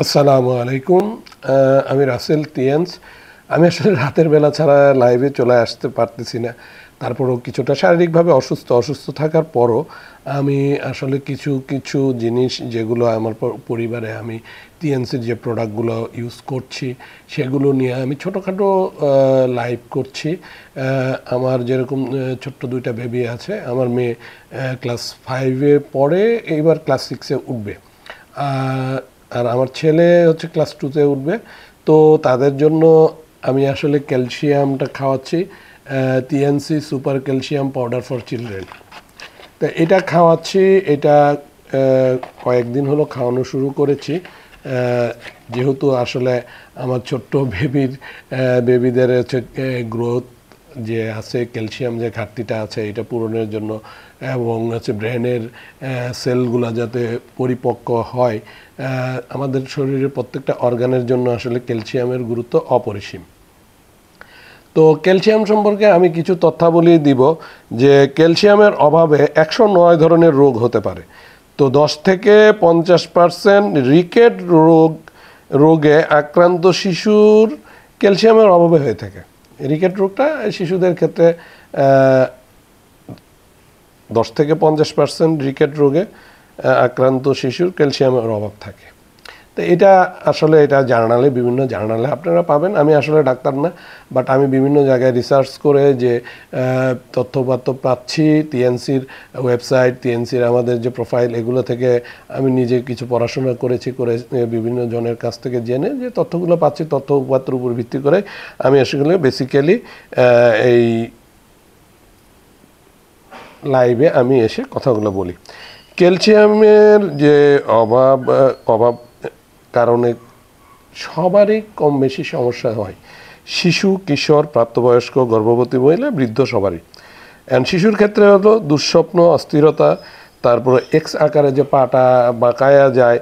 আসসালামু আলাইকুম। আমি রাসেল তিয়ান্স। আমি আসলে রাতের বেলা ছাড়া লাইভে চলে আসতে পারতেছি না। তারপরেও কিছুটা শারীরিকভাবে অসুস্থ থাকার পরও আমি আসলে কিছু জিনিস যেগুলো আমার পরিবারে আমি টিএনসির যে প্রোডাক্টগুলো ইউজ করছি সেগুলো নিয়ে আমি ছোটোখাটো লাইভ করছি। আমার যেরকম ছোট্ট দুইটা বেবি আছে, আমার মেয়ে ক্লাস 5-এ পড়ে, এইবার ক্লাস 6-এ উঠবে, আর আমার ছেলে হচ্ছে ক্লাস 2-তে উঠবে। তো তাদের জন্য আমি আসলে ক্যালসিয়ামটা খাওয়াচ্ছি, TNC super calcium powder for children. তো এটা খাওয়াচ্ছি, এটা কয়েকদিন হলো খাওয়ানো শুরু করেছি। যেহেতু আসলে আমার ছোট্ট বেবিদের হচ্ছে গ্রোথ যে আছে, ক্যালসিয়াম যে ঘাটতিটা আছে এটা পূরণের জন্য, এবং হচ্ছে ব্রেনের সেলগুলো যাতে পরিপক্ক হয়, আমাদের শরীরের প্রত্যেকটা অর্গানের জন্য আসলে ক্যালসিয়ামের গুরুত্ব অপরিসীম। তো ক্যালসিয়াম সম্পর্কে আমি কিছু তথ্যাবলী দিব যে ক্যালসিয়ামের অভাবে 109 ধরনের রোগ হতে পারে। তো 10 থেকে 50% রিকেট রোগে আক্রান্ত শিশুর ক্যালসিয়ামের অভাবে হয়ে থাকে। রিকেট রোগটা শিশুদের ক্ষেত্রে 10 থেকে 50% রিকেট রোগে আক্রান্ত শিশুর ক্যালসিয়ামের অভাব থাকে। তো এটা আসলে বিভিন্ন জার্নালে আপনারা পাবেন। আমি আসলে ডাক্তার না, বাট আমি বিভিন্ন জায়গায় রিসার্চ করে যে তথ্যপাত্র পাচ্ছি, টিএনসির ওয়েবসাইট, টিএনসির আমাদের যে প্রোফাইল, এগুলো থেকে আমি নিজে কিছু পড়াশোনা করে বিভিন্ন জনের কাছ থেকে জেনে যে তথ্যগুলো পাচ্ছি, তথ্যপাত্রের উপর ভিত্তি করে আমি আসলে বেসিক্যালি এই লাইভে আমি এসে কথাগুলো বলি। ক্যালসিয়ামের যে অভাব কারণে সবারই কম বেশি সমস্যা হয়, শিশু, কিশোর, প্রাপ্তবয়স্ক, গর্ভবতী মহিলা, বৃদ্ধ, সবারই। শিশুর ক্ষেত্রে হলো দুঃস্বপ্ন, অস্থিরতা, তারপরে এক্স আকারে যে পাটা বাঁকায়া যায়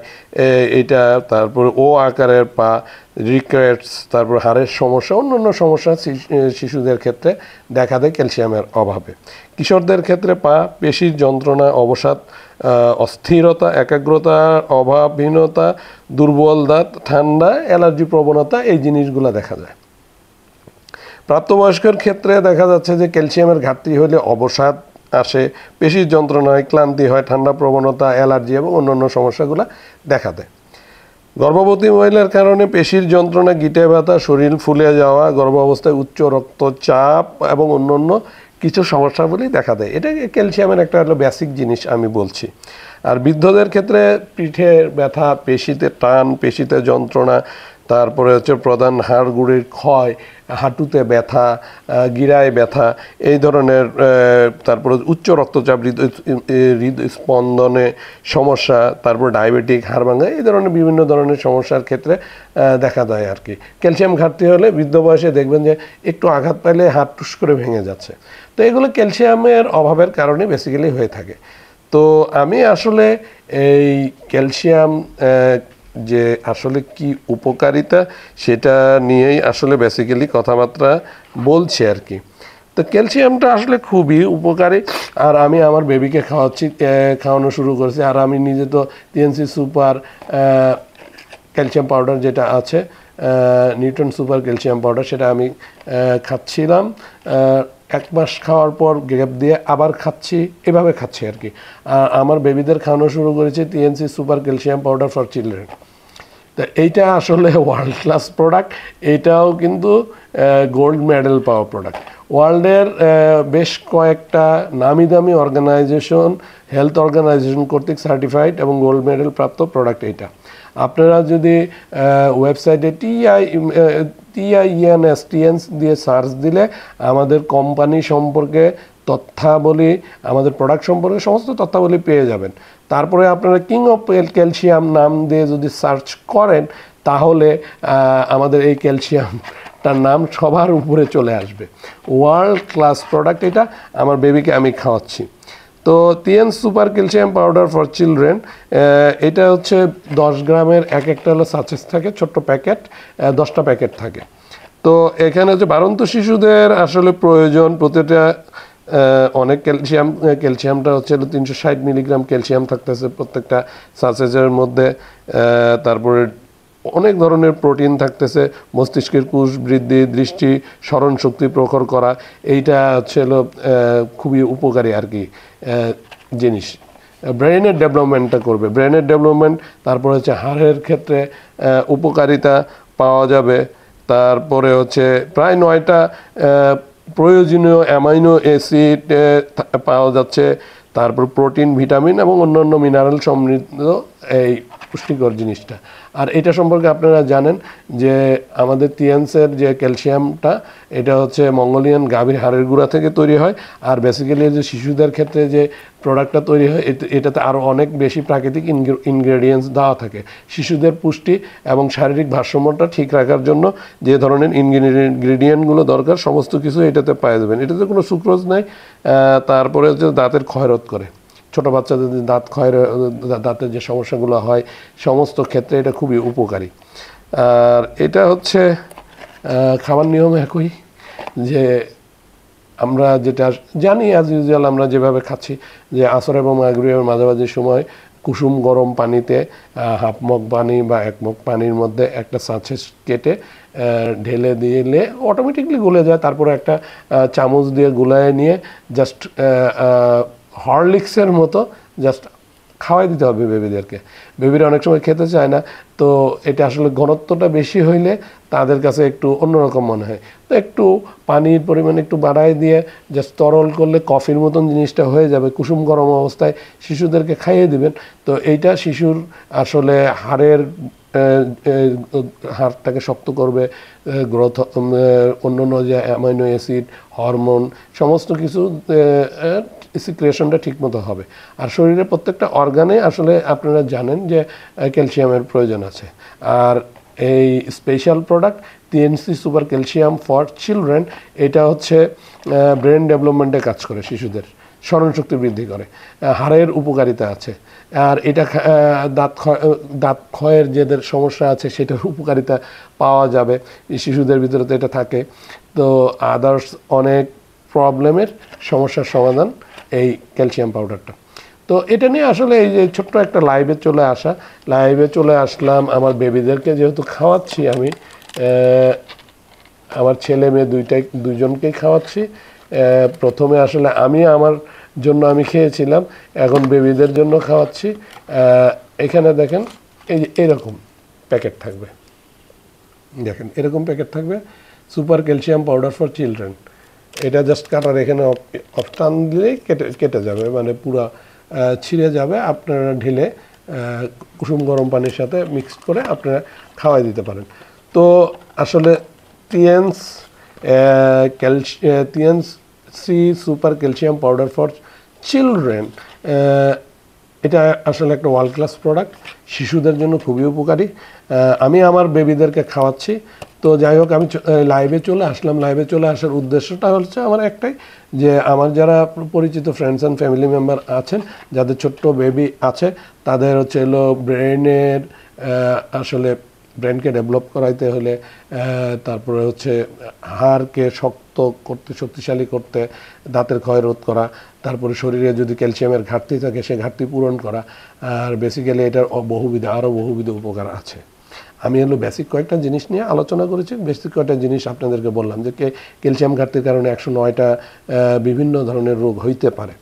এটা, তারপরে ও আকারের পা, রিকেটস, তারপর হাড়ের সমস্যা, অন্যান্য সমস্যা শিশুদের ক্ষেত্রে দেখা দেয় ক্যালসিয়ামের অভাবে। কিশোরদের ক্ষেত্রে পা, পেশির যন্ত্রণা, অবসাদ, অস্থিরতা, একাগ্রতার অভাবহীনতা, দুর্বল দাঁত, ঠান্ডা, অ্যালার্জি প্রবণতা, এই জিনিসগুলো দেখা যায়। প্রাপ্তবয়স্কের ক্ষেত্রে দেখা যাচ্ছে যে ক্যালসিয়ামের ঘাটতি হলে অবসাদ আসে, পেশির যন্ত্রণা হয়, ক্লান্তি হয়, ঠান্ডা প্রবণতা, অ্যালার্জি এবং অন্যান্য সমস্যাগুলো দেখা দেয়। গর্ভবতী মহিলার কারণে পেশির যন্ত্রণা, গিঁটে ব্যথা, শরীর ফুলে যাওয়া, গর্ভাবস্থায় উচ্চ রক্তচাপ এবং অন্যান্য কিছু সমস্যাগুলি দেখা দেয়। এটা ক্যালসিয়ামের একটা হলো বেসিক জিনিস আমি বলছি। আর বৃদ্ধদের ক্ষেত্রে পিঠে ব্যথা, পেশিতে টান, পেশিতে যন্ত্রণা, তারপরে হচ্ছে প্রধান হাড়গুড়ির ক্ষয়, হাঁটুতে ব্যথা, গিরায় ব্যথা, এই ধরনের, তারপরে উচ্চ রক্তচাপ, হৃদস্পন্দনে সমস্যা, তারপর ডায়াবেটিক, হাড় ভাঙা, এই ধরনের বিভিন্ন ধরনের সমস্যার ক্ষেত্রে দেখা যায় আর কি। ক্যালসিয়াম ঘাটতি হলে বৃদ্ধ বয়সে দেখবেন যে একটু আঘাত পাইলে হাত টুস করে ভেঙে যাচ্ছে। তো এগুলো ক্যালসিয়ামের অভাবের কারণে বেসিক্যালি হয়ে থাকে। তো আমি আসলে এই ক্যালসিয়াম যে আসলে কি উপকারিতা সেটা নিয়েই আসলে বেসিক্যালি কথাবার্তা বলছি আর কি। তো ক্যালসিয়ামটা আসলে খুবই উপকারী, আর আমি আমার বেবিকে খাওয়ানো শুরু করেছি। আর আমি নিজে তো টিএনসি সুপার ক্যালসিয়াম পাউডার যেটা আছে, নিউট্রন সুপার ক্যালসিয়াম পাউডার, সেটা আমি খাচ্ছিলাম। 1 মাস খাওয়ার পর গ্যাপ দিয়ে আবার খাচ্ছি, এভাবে খাচ্ছি আর কি। আর আমার বেবিদের খাওয়ানো শুরু করেছি TNC super calcium powder for children. তো এইটা আসলে ওয়ার্ল্ড ক্লাস প্রোডাক্ট। এইটাও কিন্তু গোল্ড মেডেল পাওয়া প্রোডাক্ট। ওয়ার্ল্ডের বেশ কয়েকটা নামি দামি অর্গানাইজেশন, হেলথ অর্গানাইজেশন কর্তৃক সার্টিফাইড এবং গোল্ড মেডেল প্রাপ্ত প্রোডাক্ট এইটা। আপনারা যদি ওয়েবসাইটে টিএনস দিয়ে সার্চ দিলে আমাদের কোম্পানি সম্পর্কে তথ্যাবলী, আমাদের প্রোডাক্ট সম্পর্কে সমস্ত তথ্যাবলী পেয়ে যাবেন। তারপরে আপনারা কিং অফ ক্যালসিয়াম নাম দিয়ে যদি সার্চ করেন, তাহলে আমাদের এই ক্যালসিয়ামটার নাম সবার উপরে চলে আসবে। ওয়ার্ল্ড ক্লাস প্রোডাক্ট এটা, আমার বেবিকে আমি খাওয়াচ্ছি। তো TN super calcium powder for children, এটা হচ্ছে 10 গ্রামের একটা হলো সাচেস থাকে, ছোট্ট প্যাকেট, 10টা প্যাকেট থাকে। তো এখানে হচ্ছে বাড়ন্ত শিশুদের আসলে প্রয়োজন প্রতিটা অনেক ক্যালসিয়ামটা হচ্ছে 360 মিলিগ্রাম ক্যালসিয়াম থাকতেছে প্রত্যেকটা সাচেজের মধ্যে। তারপরে অনেক ধরনের প্রোটিন থাকতেছে, মস্তিষ্কের কোষ বৃদ্ধি, দৃষ্টি, স্মরণ শক্তি প্রখর করা, এইটা হচ্ছে হলো খুবই উপকারী আর কি জিনিস। ব্রেনের ডেভেলপমেন্টটা করবে, ব্রেনের ডেভেলপমেন্ট, তারপরে হচ্ছে হাড়ের ক্ষেত্রে উপকারিতা পাওয়া যাবে। তারপরে হচ্ছে প্রায় 9টা প্রয়োজনীয় অ্যামাইনো অ্যাসিড পাওয়া যাচ্ছে, তারপর প্রোটিন, ভিটামিন এবং অন্যান্য মিনারেল সমৃদ্ধ এই পুষ্টিকর জিনিসটা। আর এটা সম্পর্কে আপনারা জানেন যে আমাদের তিয়ান্সের যে ক্যালসিয়ামটা, এটা হচ্ছে মঙ্গোলিয়ান গাভীর হাড়ের গুঁড়া থেকে তৈরি হয়। আর বেসিক্যালি যে শিশুদের ক্ষেত্রে যে প্রোডাক্টটা তৈরি হয় এটাতে আরও অনেক বেশি প্রাকৃতিক ইনগ্রেডিয়েন্টস দেওয়া থাকে। শিশুদের পুষ্টি এবং শারীরিক ভারসাম্যটা ঠিক রাখার জন্য যে ধরনের ইনগ্রেডিয়েন্টগুলো দরকার সমস্ত কিছু এটাতে পাওয়া যাবেন। এটাতে কোনো সুক্রোজ নাই। তারপরে হচ্ছে দাঁতের ক্ষয়রোধ করে, ছোটো বাচ্চাদের দাঁতের যে সমস্যাগুলো হয় সমস্ত ক্ষেত্রে এটা খুবই উপকারী। আর এটা হচ্ছে খাবার নিয়ম একই, যে আমরা যেটা জানি অ্যাজ ইউজুয়াল আমরা যেভাবে খাচ্ছি, যে আসর এবং মাগরিবের মাঝামাঝি সময় কুসুম গরম পানিতে হাফ মগ পানি বা 1 মগ পানির মধ্যে একটা সাঁচে কেটে ঢেলে দিলে অটোমেটিকলি গলে যায়। তারপরে একটা চামচ দিয়ে গুলায় নিয়ে জাস্ট হরলিক্সের মতো জাস্ট খাওয়াই দিতে হবে বেবিদেরকে। বেবিরা অনেক সময় খেতে চায় না, তো এটা আসলে ঘনত্বটা বেশি হইলে তাদের কাছে একটু অন্যরকম মনে হয়। তো একটু পানির পরিমাণ একটু বাড়ায় দিয়ে জাস্ট তরল করলে কফির মতন জিনিসটা হয়ে যাবে। কুসুম গরম অবস্থায় শিশুদেরকে খাইয়ে দিবেন। তো এইটা শিশুর আসলে হাড়টাকে শক্ত করবে, গ্রোথ, অন্যান্য যে অ্যামাইনো অ্যাসিড, হরমোন সমস্ত কিছু সিক্রেশনটা ঠিকমতো হবে। আর শরীরের প্রত্যেকটা অর্গানে আসলে আপনারা জানেন যে ক্যালসিয়ামের প্রয়োজন আছে। আর এই special product TNC super calcium for children, এটা হচ্ছে ব্রেন ডেভেলপমেন্টে কাজ করে, শিশুদের স্মরণশক্তি বৃদ্ধি করে, হাড়ের উপকারিতা আছে। আর এটা দাঁত ক্ষয়ের যেদের সমস্যা আছে সেটার উপকারিতা পাওয়া যাবে, শিশুদের ভিতরে তো এটা থাকে। তো আদার্স অনেক প্রবলেমের সমস্যার সমাধান এই ক্যালসিয়াম পাউডারটা। তো এটা নিয়ে আসলে এই যে ছোট্ট একটা লাইভে চলে আসলাম। আমার বেবিদেরকে যেহেতু খাওয়াচ্ছি আমি, আমার ছেলে মেয়ে দুইজনকেই খাওয়াচ্ছি। প্রথমে আসলে আমার জন্য আমি খেয়েছিলাম, এখন বেবিদের জন্য খাওয়াচ্ছি। এখানে দেখেন এই যে এরকম প্যাকেট থাকবে, দেখেন এরকম প্যাকেট থাকবে, super calcium powder for children. এটা জাস্ট কাটার এখানে অফ টান দিলেই কেটে যাবে, মানে পুরা ছিঁড়ে যাবে। আপনারা ঢেলে কুসুম গরম পানির সাথে মিক্সড করে আপনারা খাওয়াই দিতে পারেন। তো আসলে TNC super calcium powder for children, এটা আসলে একটা ওয়ার্ল্ড ক্লাস প্রোডাক্ট, শিশুদের জন্য খুবই উপকারী। আমি আমার বেবিদেরকে খাওয়াচ্ছি। তো যাই হোক, আমি লাইভে চলে আসলাম। লাইভে চলে আসার উদ্দেশ্যটা হচ্ছে আমার একটাই, যে আমার যারা পরিচিত ফ্রেন্ডস অ্যান্ড ফ্যামিলি মেম্বার আছেন, যাদের ছোট্ট বেবি আছে, তাদের হচ্ছে হলো ব্রেনের আসলে ব্রেনকে ডেভেলপ করাইতে হলে, তারপরে হচ্ছে হাড়কে শক্তিশালী করতে, দাঁতের ক্ষয় রোধ করা, তারপরে শরীরে যদি ক্যালসিয়ামের ঘাটতি থাকে সে ঘাটতি পূরণ করা। আর বেসিক্যালি এটার আরও বহুবিধ উপকার আছে। আমি বেসিক কয়েকটা জিনিস নিয়ে আলোচনা করেছি, বেসিক কয়েকটা জিনিস আপনাদেরকে বললাম, যে ক্যালসিয়াম ঘাটতির কারণে 109টা বিভিন্ন ধরনের রোগ হইতে পারে।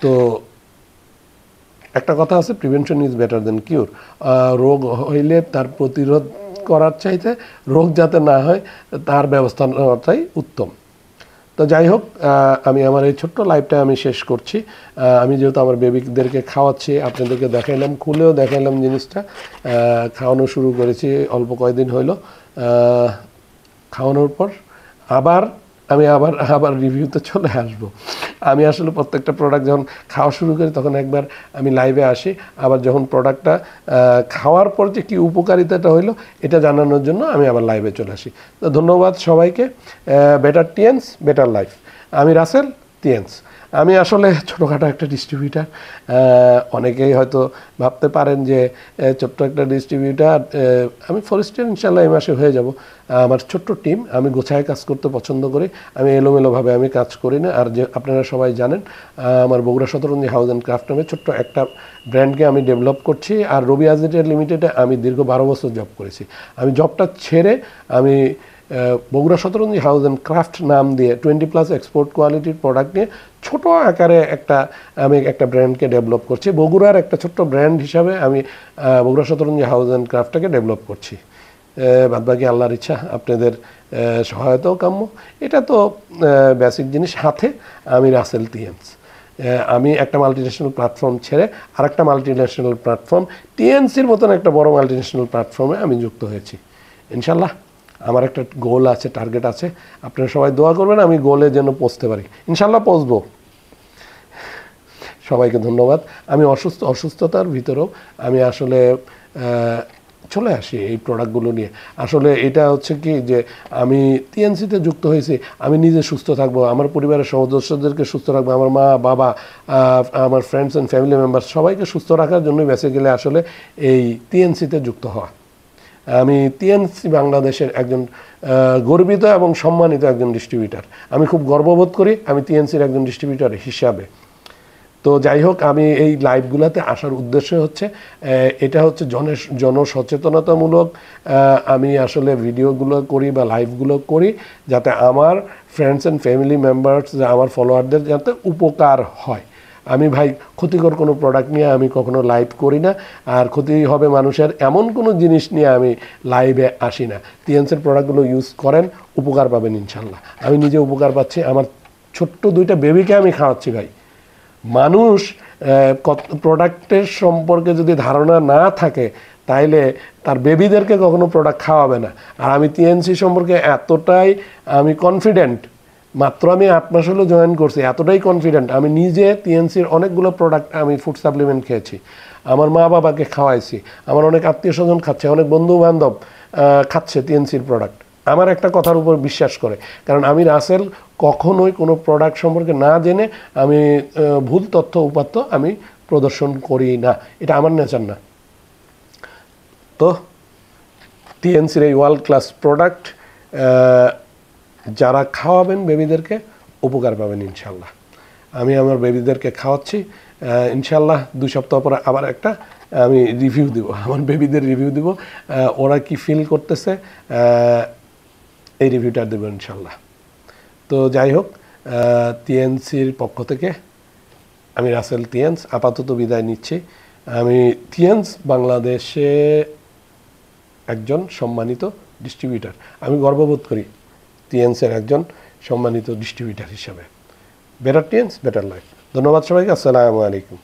তো একটা কথা আছে, প্রিভেনশন ইজ বেটার দেন কিউর। রোগ হইলে তার প্রতিরোধ করার চাইতে রোগ যাতে না হয় তার ব্যবস্থা নেওয়াটাই উত্তম। তো যাই হোক, আমি আমার এই ছোট্ট লাইভটা আমি শেষ করছি। আমি যেহেতু আমার বেবিদেরকে খাওয়াচ্ছি, আপনাদেরকে দেখাইলাম, খুলেও দেখাইলাম জিনিসটা। খাওয়ানো শুরু করেছি অল্প কয়েকদিন হইল। খাওয়ানোর পর আমি আবার রিভিউতে চলে আসবো। আমি আসলে প্রত্যেকটা প্রোডাক্ট যখন খাওয়া শুরু করি তখন একবার আমি লাইভে আসি, আবার যখন প্রোডাক্টটা খাওয়ার পর যে কী উপকারিতাটা হইলো এটা জানানোর জন্য আমি আবার লাইভে চলে আসি। তো ধন্যবাদ সবাইকে। Better টিএনস, better life. আমি রাসেল টিএনস। আমি আসলে ছোটোখাটো একটা ডিস্ট্রিবিউটার। অনেকেই হয়তো ভাবতে পারেন যে ছোট্ট একটা ডিস্ট্রিবিউটার। আমি ফরেস্টের ইনশাল্লাহ এই মাসে হয়ে যাব। আমার ছোট্ট টিম, আমি গোছায় কাজ করতে পছন্দ করি, আমি এলোমেলোভাবে আমি কাজ করি না। আর যে আপনারা সবাই জানেন আমার বগুড়া শতরঞ্জি হাউস অ্যান্ড ক্রাফট নামে ছোট্ট একটা ব্র্যান্ডকে আমি ডেভেলপ করছি। আর রবি আজিটের লিমিটেডে আমি দীর্ঘ 12 বছর জব করেছি। আমি জবটা ছেড়ে আমি বগুড়া শতরঞ্জি হাউস অ্যান্ড ক্রাফট নাম দিয়ে 20+ এক্সপোর্ট কোয়ালিটির প্রোডাক্ট নিয়ে ছোটো আকারে আমি একটা ব্র্যান্ডকে ডেভেলপ করছি। বগুড়ার একটা ছোট্ট ব্র্যান্ড হিসাবে আমি বগুড়া শতরঞ্জি হাউস অ্যান্ড ক্রাফটটাকে ডেভেলপ করছি। বাদবাকি আল্লাহর ইচ্ছা, আপনাদের সহায়তাও কাম্য। এটা তো বেসিক জিনিস। সাথে আমি রাসেল টিএনস, আমি একটা মাল্টিন্যাশনাল প্ল্যাটফর্ম ছেড়ে আরেকটা মাল্টিন্যাশনাল প্ল্যাটফর্ম টিএনসির মতন একটা বড় মাল্টিন্যাশনাল প্ল্যাটফর্মে আমি যুক্ত হয়েছি। ইনশাল্লাহ আমার একটা গোল আছে, টার্গেট আছে। আপনারা সবাই দোয়া করবেন আমি গোলে যেন পৌঁছতে পারি। ইনশাল্লাহ পৌঁছবো। সবাইকে ধন্যবাদ। আমি অসুস্থতার ভিতরেও আমি আসলে চলে আসি এই প্রোডাক্টগুলো নিয়ে। আসলে এটা হচ্ছে কি যে আমি টিএনসিতে যুক্ত হয়েছি, আমি নিজে সুস্থ থাকবো, আমার পরিবারের সদস্যদেরকে সুস্থ রাখবো, আমার মা বাবা, আমার ফ্রেন্ডস অ্যান্ড ফ্যামিলি মেম্বার সবাইকে সুস্থ রাখার জন্য বেসিক্যালি আসলে এই টিএনসিতে যুক্ত হওয়া। আমি টিএনসি বাংলাদেশের একজন গর্বিত এবং সম্মানিত একজন ডিস্ট্রিবিউটার। আমি খুব গর্ববোধ করি আমি টিএনসির একজন ডিস্ট্রিবিউটার হিসাবে। তো যাই হোক, আমি এই লাইভগুলোতে আসার উদ্দেশ্য হচ্ছে এটা হচ্ছে জনসচেতনতামূলক। আমি আসলে ভিডিওগুলো করি বা লাইভগুলো করি যাতে আমার ফ্রেন্ডস অ্যান্ড ফ্যামিলি মেম্বার্স, আমার ফলোয়ারদের যাতে উপকার হয়। আমি ভাই ক্ষতিকর কোনো প্রোডাক্ট নিয়ে আমি কখনো লাইভ করি না, আর ক্ষতি হবে মানুষের এমন কোনো জিনিস নিয়ে আমি লাইভে আসি না। টিএনসির প্রোডাক্টগুলো ইউজ করেন, উপকার পাবেন ইনশাল্লাহ। আমি নিজে উপকার পাচ্ছি, আমার ছোট্ট 2টা বেবিকে আমি খাওয়াচ্ছি ভাই। মানুষ প্রোডাক্টের সম্পর্কে যদি ধারণা না থাকে তাইলে তার বেবিদেরকে কখনো প্রোডাক্ট খাওয়াবে না। আর আমি টিএনসি সম্পর্কে এতটাই আমি কনফিডেন্ট, মাত্র আমি 8 মাস হলো জয়েন করছি, এতটাই কনফিডেন্ট। আমি নিজে টিএনসির অনেকগুলো প্রোডাক্ট আমি ফুড সাপ্লিমেন্ট খেয়েছি, আমার মা বাবাকে খাওয়াইছি, আমার অনেক আত্মীয় স্বজন খাচ্ছে, অনেক বন্ধু বান্ধব খাচ্ছে টিএনসির প্রোডাক্ট। আমার একটা কথার উপর বিশ্বাস করে, কারণ আমি রাসেল কখনোই কোনো প্রোডাক্ট সম্পর্কে না জেনে আমি ভুল তথ্য উপাত্ত আমি প্রদর্শন করি না, এটা আমার নেচার না। তো টিএনসির এই ওয়ার্ল্ড ক্লাস প্রোডাক্ট যারা খাওয়াবেন বেবিদেরকে উপকার পাবেন ইনশাল্লাহ। আমি আমার বেবিদেরকে খাওয়াচ্ছি, ইনশাল্লাহ 2 সপ্তাহ পরে আবার একটা আমি রিভিউ দিব, আমার বেবিদের রিভিউ দিব, ওরা কি ফিল করতেছে এই রিভিউটা দেবো ইনশাল্লাহ। তো যাই হোক, টিএনসির পক্ষ থেকে আমি রাসেল টিএনস আপাতত বিদায় নিচ্ছি। আমি টিএনস বাংলাদেশে একজন সম্মানিত ডিস্ট্রিবিউটার, আমি গর্ববোধ করি টিএনসের একজন সম্মানিত ডিস্ট্রিবিউটার হিসাবে। Better টিএনস better life. ধন্যবাদ সবাইকে, আসসালামু আলাইকুম।